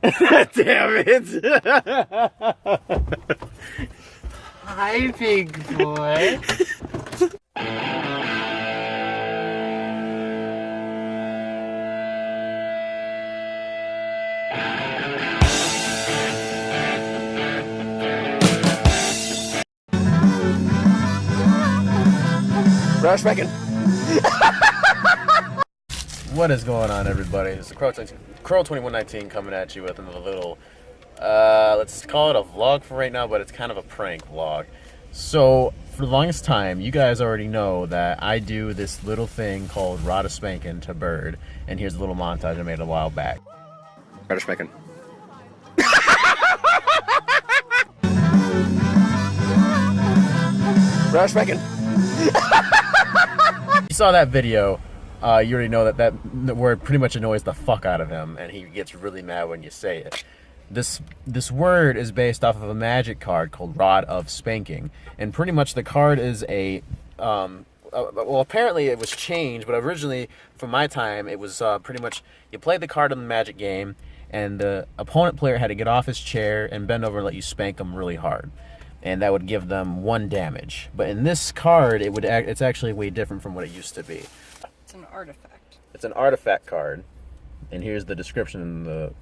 Damn it! Hi, big boy. Radaspanken. What is going on, everybody? It's the Crow 2119 coming at you with a little, let's call it a vlog for right now, but it's kind of a prank vlog. So, for the longest time, you guys already know that I do this little thing called Radaspanken to Bird, and here's a little montage I made a while back. Radaspanken. Radaspanken. You saw that video. You already know that word pretty much annoys the fuck out of him, and he gets really mad when you say it. This word is based off of a magic card called Rod of Spanking, and pretty much the card is a well, apparently it was changed, but originally from my time it was pretty much you played the card in the magic game, and the opponent player had to get off his chair and bend over and let you spank them really hard, and that would give them 1 damage. But in this card, it's actually way different from what it used to be. It's an artifact. It's an artifact card, and here's the description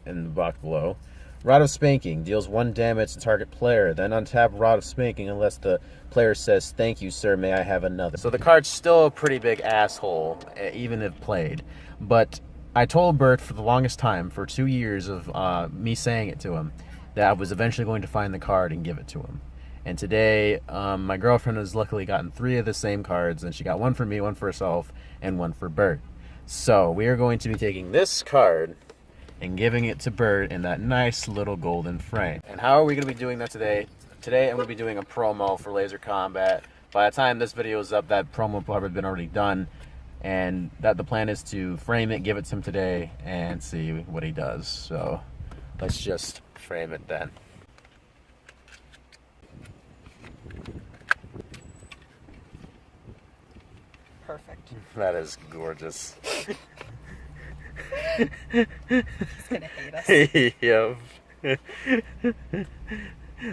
in the box below. Rod of Spanking deals 1 damage to target player, then untap Rod of Spanking unless the player says, "Thank you, sir, may I have another." So the card's still a pretty big asshole, even if played. But I told Bert for the longest time, for 2 years of me saying it to him, that I was eventually going to find the card and give it to him. And today, my girlfriend has luckily gotten 3 of the same cards, and she got 1 for me, 1 for herself, and 1 for Bert. So we are going to be taking this card and giving it to Bert in that nice little golden frame. And how are we going to be doing that today? Today I'm going to be doing a promo for Laser Combat. By the time this video is up, that promo will probably been already done, and that the plan is to frame it, give it to him today, and see what he does. So let's just frame it then. Perfect. That is gorgeous. He's gonna hate us. Yep.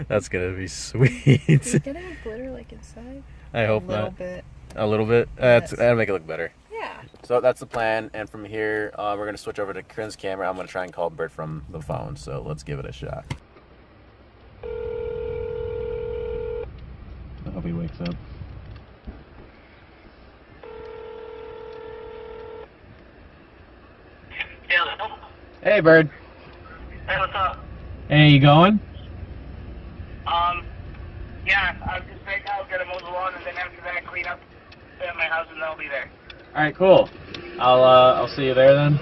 That's gonna be sweet. Is it getting glitter like inside? I hope a little not. Bit. A little bit? Yes. That'll make it look better. Yeah. So that's the plan, and from here, we're gonna switch over to Corinne's camera. I'm gonna try and call Bert from the phone, so let's give it a shot. I hope he wakes up. Hey, Bird. Hey, what's up? Hey, you going? Yeah, I'm just right now gonna mow the lawn, and then after that, clean up at my house, and then I'll be there. All right, cool. I'll see you there then.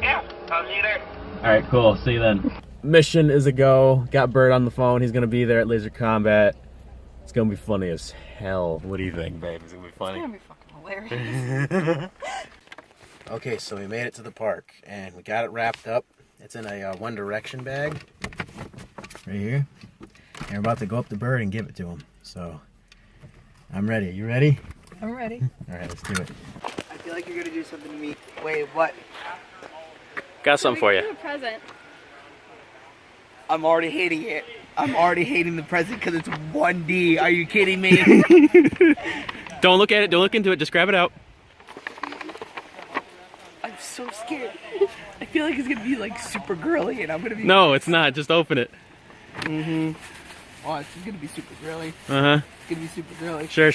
Yeah, I'll see you there. All right, cool. See you then. Mission is a go. Got Bert on the phone. He's gonna be there at Laser Combat. It's gonna be funny as hell. What do you think, babe? It's gonna be funny. It's gonna be fucking hilarious. Okay, so we made it to the park, and we got it wrapped up. It's in a One Direction bag, right here. And we're about to go up to Bird and give it to him. So, I'm ready. You ready? I'm ready. All right, let's do it. I feel like you're gonna do something to me. Wait, what? Got something for you. A present. I'm already hating it. I'm already hating the present because it's 1D. Are you kidding me? Don't look at it. Don't look into it. Just grab it out. I'm so scared. I feel like it's gonna be like super girly, and I'm gonna be. No, it's not. Just open it. Mm-hmm. Oh, it's gonna be super girly. Uh-huh. It's gonna be super girly. Sure. I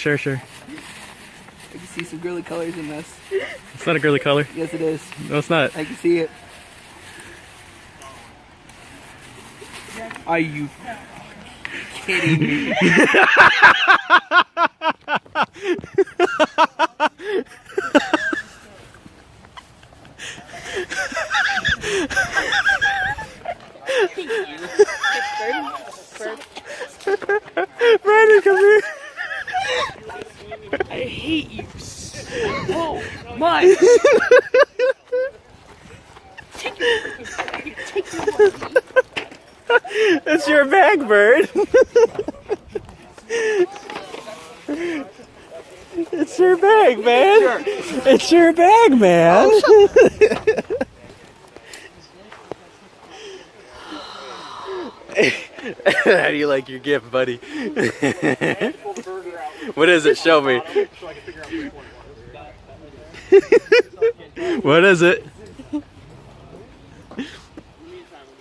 can see some girly colors in this. It's not a girly color. Yes, it is. No, it's not. I can see it. Are you kidding me? Brandon, come here. I hate you so much. Take your money. It's your bag, Bird. It's your bag, man. Sure. It's your bag, man. How do you like your gift, buddy? What is it? Show me. What is it?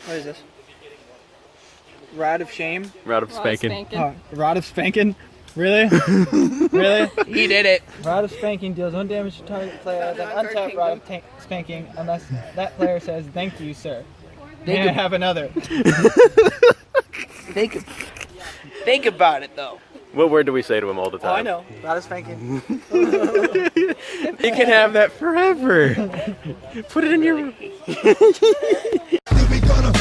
What is this? Rod of shame? Rod of spanking. Rod of Spanken? Really? Really? He did it. Rod of Spanking deals 1 damage to target player, then untap Rod of Spanking unless that player says, "Thank you, sir." May I have another? Think about it though. What word do we say to him all the time? Oh, I know. Rod of spanking. You can have that forever. Put it in your room. We gonna